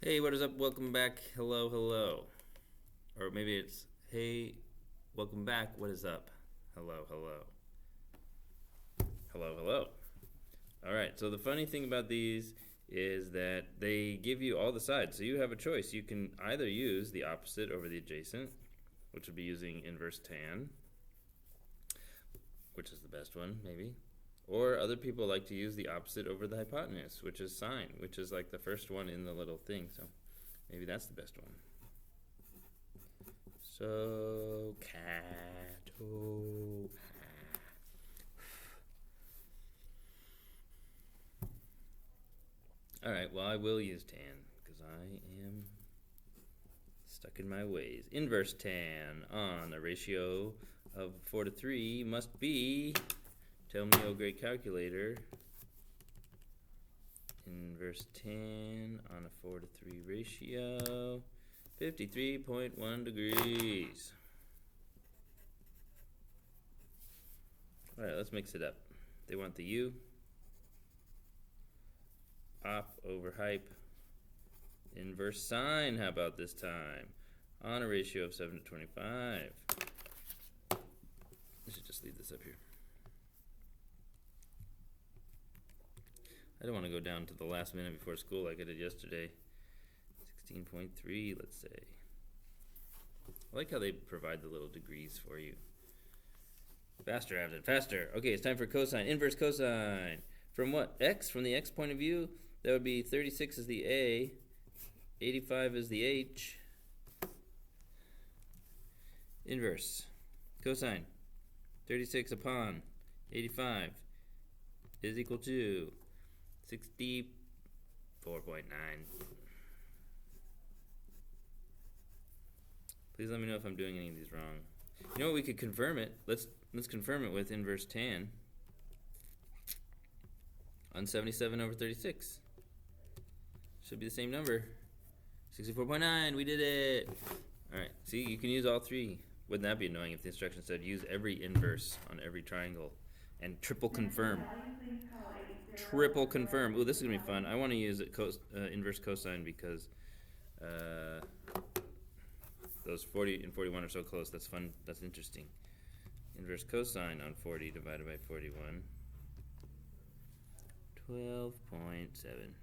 Hey, what is up? Welcome back. Hello, hello. Or maybe it's, hey, welcome back. What is up? Hello, hello. Hello, hello. All right, so the funny thing about these is that they give you all the sides. So you have a choice. You can either use the opposite over the adjacent, which would be using inverse tan, which is the best one, maybe. Or other people like to use the opposite over the hypotenuse, which is sine, which is like the first one in the little thing. So maybe that's the best one. So, cato. Alright, well, I will use tan because I am stuck in my ways. Inverse tan on a ratio of 4 to 3 must be, tell me, oh great calculator, inverse tan on a 4 to 3 ratio, 53.1 degrees. Alright, let's mix it up. They want the U, op over hype, inverse sine, how about this time? On a ratio of 7 to 25. I should just leave this up here. I don't want to go down to the last minute before school like I did yesterday. 16.3, let's say. I like how they provide the little degrees for you. Faster, Abden, faster. Okay, it's time for cosine. Inverse cosine. From what? X? From the X point of view, that would be 36 is the A, 85 is the H. Inverse. Cosine. 36 upon 85 is equal to 64.9. Please let me know if I'm doing any of these wrong. You know what, we could confirm it. Let's confirm it with inverse tan on 77 over 36. Should be the same number. 64.9, we did it. Alright, see, you can use all three. Wouldn't that be annoying if the instruction said use every inverse on every triangle and triple confirm? Triple confirm. Ooh, this is gonna be fun. I want to use it inverse cosine because those 40 and 41 are so close. That's fun. That's interesting. Inverse cosine on 40 divided by 41. 12.7.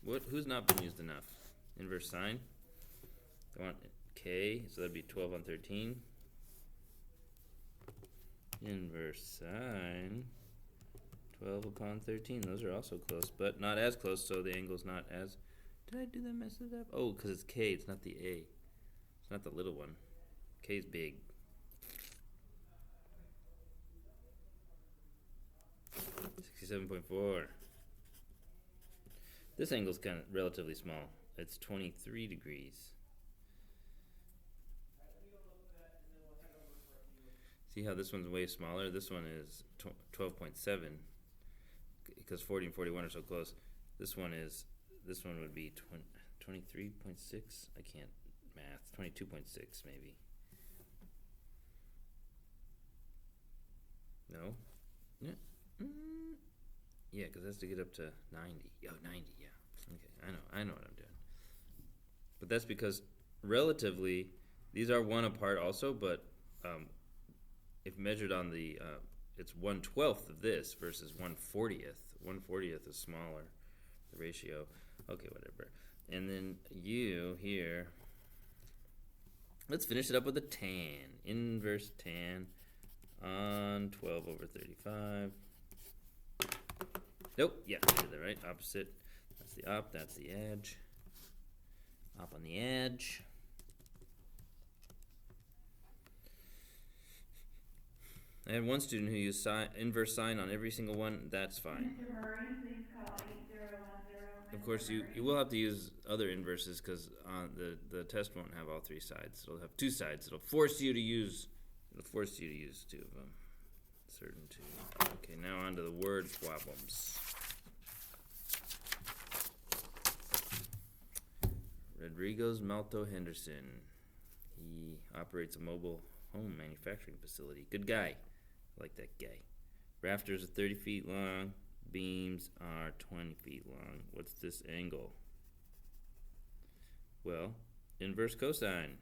What? Who's not been used enough? Inverse sine. I want k, so that'd be 12 on 13. Inverse sine. 12 upon 13. Those are also close, but not as close, so the angle's not as... Did I do that, mess it up? Oh, because it's k, it's not the a. It's not the little one. K is big. .4. This angle's kind of relatively small. It's 23 degrees. See how this one's way smaller? This one is 12.7 because 40 and 41 are so close. This one would be 23.6. I can't math. 22.6 maybe. No? Yeah. Yeah, because it has to get up to 90. Oh, 90, yeah. Okay, I know what I'm doing. But that's because relatively, these are one apart also, but if measured on the, it's 1/12 of this versus 1/40. 1/40 is smaller, the ratio. Okay, whatever. And then U here, let's finish it up with a tan. Inverse tan on 12 over 35. Nope, yeah, I did that right. Opposite. That's the op, that's the edge. Op on the edge. I had one student who used inverse sine on every single one. That's fine. Mr. Murray, please call 8010. Of course, you will have to use other inverses because the test won't have all three sides. It'll have two sides. It'll force you to use two of them. Certain two. Okay, now on to the word problems. Rodrigo's Malto Henderson. He operates a mobile home manufacturing facility. Good guy. I like that guy. Rafters are 30 feet long, beams are 20 feet long. What's this angle? Well, inverse cosine.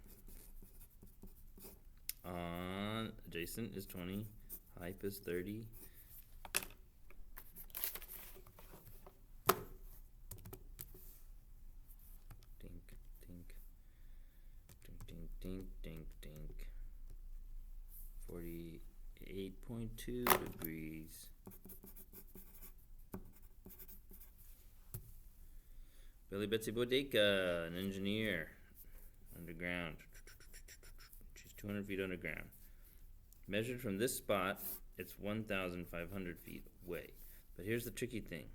Adjacent is 20, hype is 30. Dink, dink, dink, dink, dink, dink, dink. 48.2 degrees. Billy Betsy Bodeka, an engineer, underground. She's 200 feet underground. Measured from this spot, it's 1,500 feet away. But here's the tricky thing.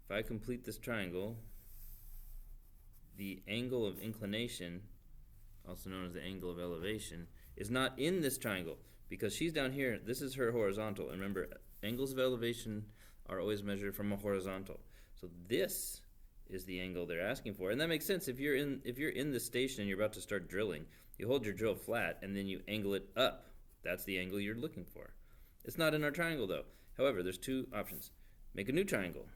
If I complete this triangle, the angle of inclination, also known as the angle of elevation, is not in this triangle because she's down here. This is her horizontal. And remember, angles of elevation are always measured from a horizontal. So this is the angle they're asking for, and that makes sense. If you're in the station and you're about to start drilling, you hold your drill flat and then you angle it up. That's the angle you're looking for. It's not in our triangle though. However, there's two options. Make a new triangle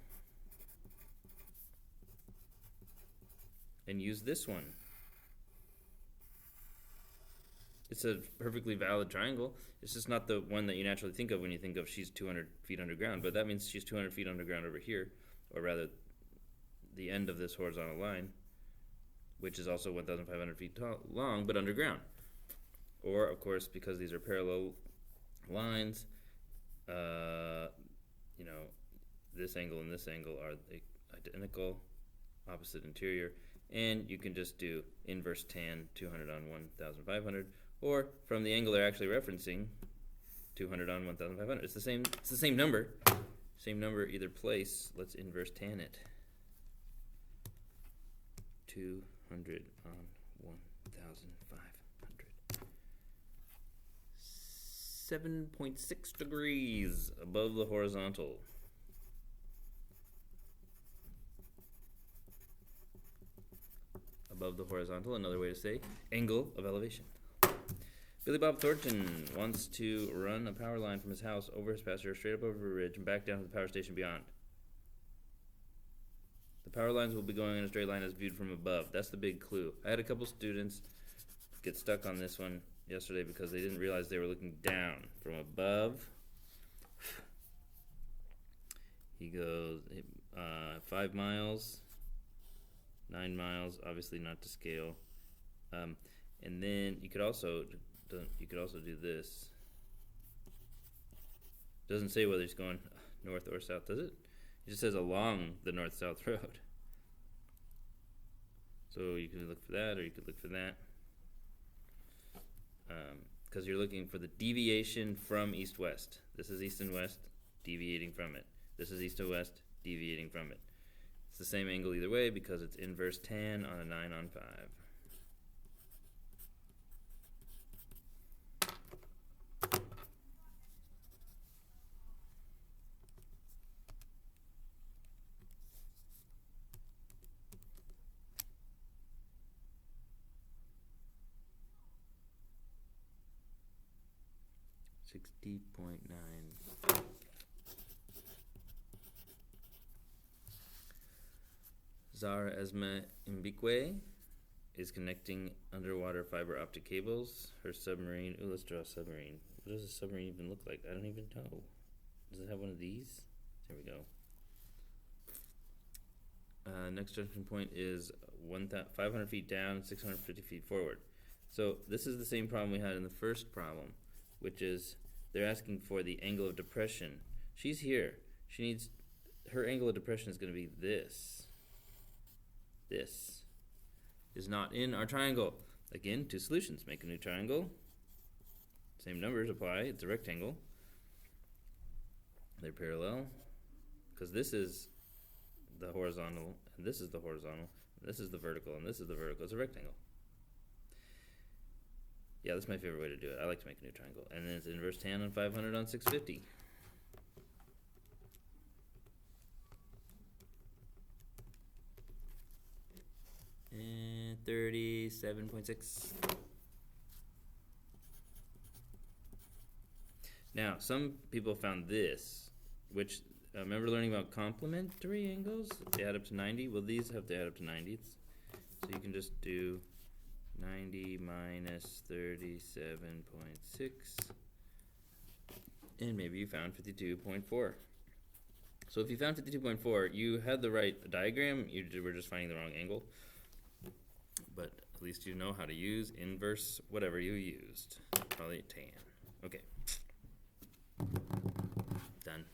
and use this one. It's a perfectly valid triangle. It's just not the one that you naturally think of when you think of she's 200 feet underground, but that means she's 200 feet underground over here, or rather the end of this horizontal line, which is also 1,500 feet long, but underground. Or, of course, because these are parallel lines, this angle and this angle are identical, opposite interior, and you can just do inverse tan 200 on 1,500, or from the angle they're actually referencing, 200 on 1,500. It's the same number. Same number either place. Let's inverse tan it. 200 on 1,500. 7.6 degrees above the horizontal. Above the horizontal, another way to say angle of elevation. Billy Bob Thornton wants to run a power line from his house over his pasture, straight up over a ridge, and back down to the power station beyond. The power lines will be going in a straight line as viewed from above. That's the big clue. I had a couple students get stuck on this one yesterday because they didn't realize they were looking down from above. He goes 5 miles, 9 miles, obviously not to scale. And then you could also do this. Doesn't say whether he's going north or south, does it? It just says along the north-south road. So you could look for that, or you could look for that. Because you're looking for the deviation from east-west. This is east and west, deviating from it. This is east and west, deviating from it. It's the same angle either way because it's inverse tan on a 9 on 5. $60.9. Zara Esma Mbikwe is connecting underwater fiber optic cables. Her submarine. Ooh, let's draw a submarine. What does a submarine even look like? I don't even know. Does it have one of these? There we go. Next junction point is 500 feet down, 650 feet forward. So this is the same problem we had in the first problem, which is they're asking for the angle of depression. She's here. Her angle of depression is going to be this. This is not in our triangle. Again, two solutions. Make a new triangle. Same numbers apply. It's a rectangle. They're parallel because this is the horizontal and this is the horizontal. And this is the vertical and this is the vertical. It's a rectangle. Yeah, that's my favorite way to do it. I like to make a new triangle. And then it's inverse tan on 500 on 650. And 37.6. Now, some people found this, which remember learning about complementary angles? They add up to 90. Well, these have to add up to 90. So you can just do 90 minus 37.6. And maybe you found 52.4. So if you found 52.4, you had the right diagram, you were just finding the wrong angle. But at least you know how to use inverse whatever you used. Probably tan. Okay. Done.